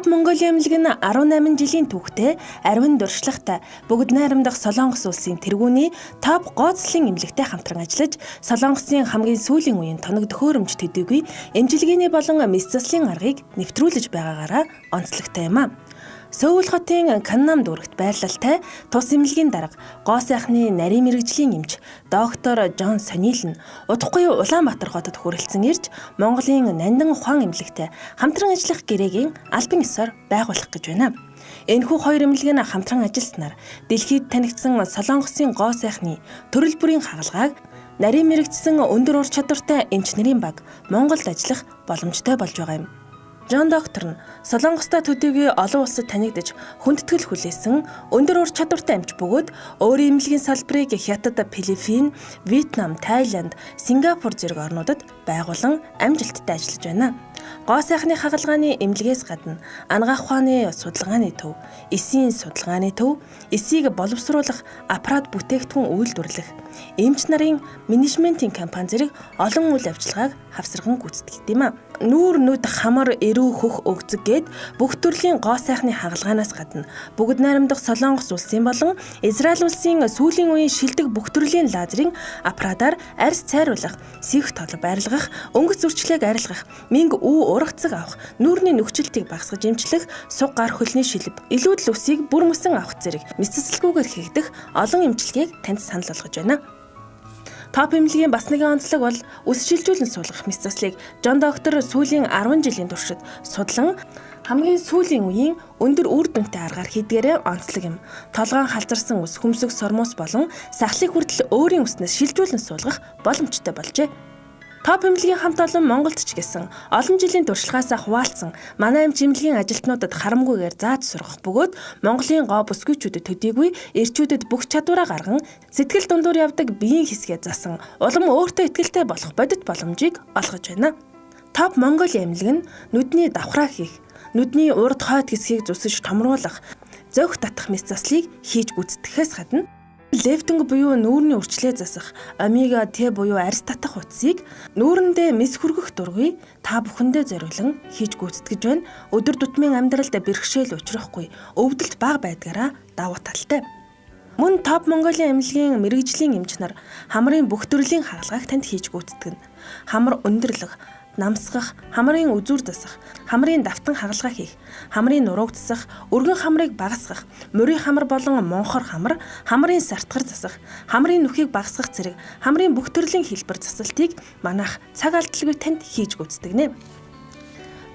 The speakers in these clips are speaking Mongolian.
Топ Монголын эмнэлэг нь 18 жилийн түүхтэй, ариун дуршлагтай, бүгд найрамдах Солонгос улсын тэргүүний топ гооцлын эмнэлэгтэй хамтран ажиллаж, Солонгосын хамгийн сүүлийн үеийн тоног төхөөрөмж төдийгүй эмчилгээний болон мэс заслын аргыг нэвтрүүлж байгаагаараа онцлогтой юм а. Сөүл хотын Каннам дүүрэгт байрлалтай тус эмнэлгийн дарга гоо сайхны нарийн мэрэгжлийн эмч доктор Жон Сонил нь удахгүй Улаанбаатар хотод хүрэлцэн ирж Монголын Нандин ухаан эмнэлэгтэй хамтран ажиллах гэрээгийн албан ёсоор байгуулах гэж байна. Энэхүү хоёр эмнэлэг нь хамтран ажилласнаар дэлхийд танигдсан Солонгосын гоо сайхны төрөл бүрийн хагалгааг нарийн мэрэгчсэн өндөр ур чадвартай эмч нарын баг Монголд ажиллах боломжтой болж байгаа юм. Жон доктор нь Солонгостой төдийгүй олон улсад танигдж хүндэтгэл хүлээсэн өндөр ур чадвартай эмч бөгөөд өөрийн эмнэлгийн салбарыг Хятад, Филиппин, Вьетнам, Тайланд, Сингапур зэрэг орнуудад байгуулан амжилттай ажиллаж байна. Гоо сайхны хагалгааны эмнэлгээс гадна анагаах ухааны судалгааны төв, эсийн судалгааны төв, эсийг боловсруулах аппарат бүтээгдэхүүн үйлдвэрлэх, эмч нарын менежментийн компани зэрэг олон үйл ажиллагааг хавсархан гүйцэтгэдэг юм а. Нүүр нүд хамар эрүү хөх өгзөг гээд бүх төрлийн гоо сайхны хагалгаанаас гадна бүгд найрамдах Солонгос улсын болон Израиль улсын сүүлийн үеийн шилдэг бүх төрлийн лазерын аппаратаар арьс цайруулах, сивх тол байрлах, өнгөц зөрчлөөг арилгах, мэнг ургацэг авах, нүүрний нөхцөлтийг багасгаж эмчлэх, суг гар хөлний шилб, илүүдл үсийг бүр мөсөн авах зэрэг мэс заслгүйгээр хийгдэх олон эмчилгээг танд санал болгож байна. Топ эмнэлгийн бас нэгэн онцлог бол үс шилжүүлэн суулгах мэс заслыг Жон доктор сүүлийн 10 жилийн туршид судлан хамгийн сүүлийн үеийн өндөр үр дүнтэй аргаар хийдгээрээ онцлог юм. Толгойн халзарсан үс, хөмсөг сормоос болон сахлыг хүртэл өөрийн үснээс шилжүүлэн суулгах боломжтой болжээ. Топ эмнэлгийн хамт олон Монголд ч гэсэн олон жилийн туршлагаасаа хуваалцсан манай эмч эмнэлгийн ажилтнуудад харамгүйгээр зааж сургах бөгөөд Монголын гоо бүсгүйчүүдэд төдийгүй эрчүүдэд бүх чадвараа гарган сэтгэл дундуур явдаг биеийн хэсгээ засан улам өөртөө итгэлтэй болох бодит боломжийг олгож байна. Топ Монголын эмнэлэг нь нүдний давхраа хийх, нүдний урд хойд хэсгийг зүсэж томруулах, зөгх татах мэс заслыг хийж гүйцэтгэхээс гадна лефтинг буюу нүүрний үрчлээ засах, омега Т буюу арьс татах утсыг нүүрэндээ мэс хүргэх дургүй та бүхэндээ зориулан хийж гүйцэтгэж байна. Өдөр тутмын амьдралд бэрхшээл учрахгүй, өвдөлт бага байдгаараа давуу талтай. Мөн топ Монголын эмнэлгийн мэрэгжлийн эмч нар хамрын бүх төрлийн хагалгааг танд хийж гүйцэтгэнэ. Хамар өндөрлөх, намсгах, хамрын үзүүр засах, хамрын давтан хагалгаа хийх, хамрын нуруугдсах, өргөн хамрыг багасгах, мөрийн хамар болон монхор хамар, хамрын сартгар засах, хамрын нүхийг багасгах зэрэг хамрын бүх төрлийн хэлбэр засалтыг манайх цаг алдалгүй танд хийж гүйцэтгэнэ.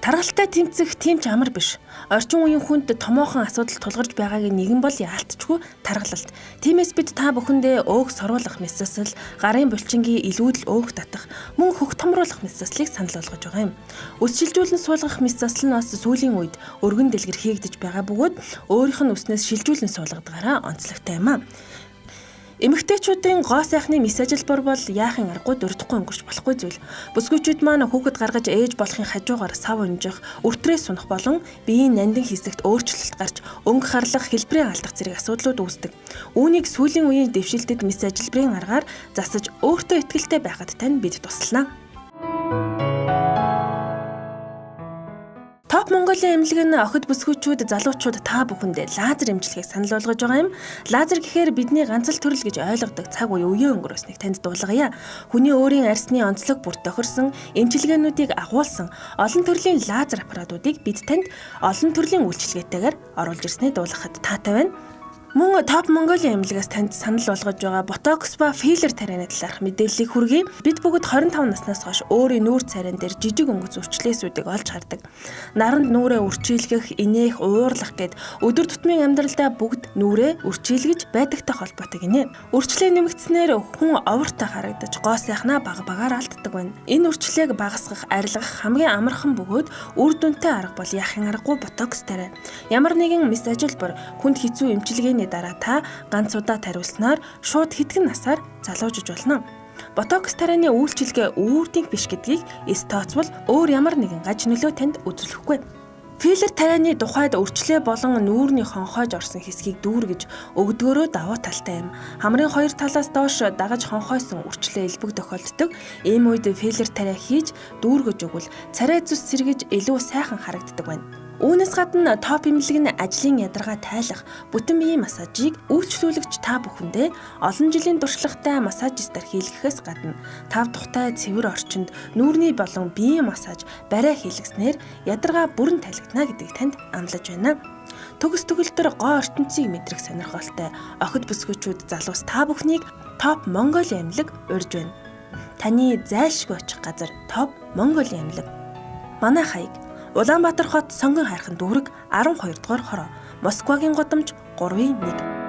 Таргалтай тэмцэх тийм ч амар биш. Орчин үеийн хүнд томоохон асуудал тулгарч байгааг нэгэн бол яалтчгүй таргалалт. Тиймээс бид та бүхэндээ өөх соруулах мэс засал, гарын булчингийн илүүдэл өөх татах, мөн хөх томруулах мэс заслыг санал болгож байгаа юм. Үс шилжүүлэн суулгах мэс засал нь бас сүүлийн үед өргөн дэлгэр хийгдэж байгаа бөгөөд өөрийнх нь үснээс шилжүүлэн суулгадгаараа онцлогтой юм а. Эмэгтэйчүүдийн гоо сайхны мэс ажилбар бол яахын аргагүй дурдахгүй өнгөрч болохгүй зүйл. Бүсгүйчүүд маань хүүхэд гаргаж ээж болохын хажуугаар сав унжих, өртрээс сунах болон биеийн нандин хэсэгт өөрчлөлт гарч өнгө харлах, хэлбэрийн алдах зэрэг асуудлууд үүсдэг. Үүнийг сүүлийн үеийн дэвшилтэд мэс ажилбарын аргаар засаж өөртөө итгэлтэй байхад тань бид туслана. Топ Монголын эмнэлэг нь охид бүсгүйчүүд, залуучууд та бүхэндээ лазер эмчилгээг санал болгож байгаа юм. Лазер гэхээр бидний ганц л төрөл гэж ойлгодог цаг үе үеийн өнгөрөөснийг танд дуулгая. Хүний өөрийн арьсны онцлог бүр тохирсон эмчилгээнүүдийг агуулсан олон төрлийн лазер аппаратуудыг бид танд олон төрлийн үйлчилгээтэйгээр оруулж ирснээ дуулгахад таатай байна. Мөн топ Монголын эмнэлгээс танд санал болгож байгаа ботокс ба филлер тарианы талаарх мэдээллийг хүргэе. Бид бүгд 25 наснаас хойш өөрийн нүүр царайн дээр жижиг өнгөц үрчлээсүүдийг олж хардаг. Наранд нүрээ үрчилгэх, инээх, уурлах гэд өдөр тутмын амьдралдаа бүгд нүрээ үрчилгэж байдагтай холбоотой гинэ. Үрчлээ нэмэгдснээр хүн овортой харагдаж гоо сайхнаа бага багаар алддаг байна. Энэ үрчлээг багасгах, арилгах хамгийн амархан бөгөөд үр дүнтэй арга бол яахын аргагүй ботокс тариа. Ямар нэгэн мэс ажилбар хүнд хэцүү эмчилгээний дараа та ганц удаа тариулснаар шууд хэдхэн насаар залуужж болно. Ботокс тарианы үйлчилгээ үүрдинг биш гэдгийг эс тооцвол өөр ямар нэгэн гаж нөлөө танд үзүүлэхгүй. Филлер тарианы тухайд өрчлөө болон нүүрний хонхойж орсон хэсгийг дүүргэж өгдгөөрөө давуу талтай юм. Хамрын хоёр талаас доош дагаж хонхойсон өрчлөө элбэг тохиолддог. Ийм үед филлер тариа хийж дүүргэж өгвөл царай зүс сэргэж илүү сайхан харагддаг байна. Үүнээс гадна топ эмнэлэг нь ажлын ядаргаа тайлах, бүтэн биеийн массажийг үйлчлүүлэгч та бүхэндээ олон жилийн туршлагатай массажистаар хийлгэхээс гадна тав тухтай цэвэр орчинд нүүрний болон биеийн массаж бариа хийлгэснээр ядаргаа бүрэн тайлгдана гэдгийг танд амлаж байна. Төгс төгөлтөр гоо ертөнцийг мэдрэх сонирхолтой охид бүсгүйчүүд залуус та бүхнийг Топ Монголын эмнэлэг урьж байна. Таны зайлшгүй очих газар Топ Монголын эмнэлэг. Манай хаяг: Улаанбаатар хот Сонгон хайрхан дүүрэг 12 дугаар хороо, Москвагийн гудамж 3-1.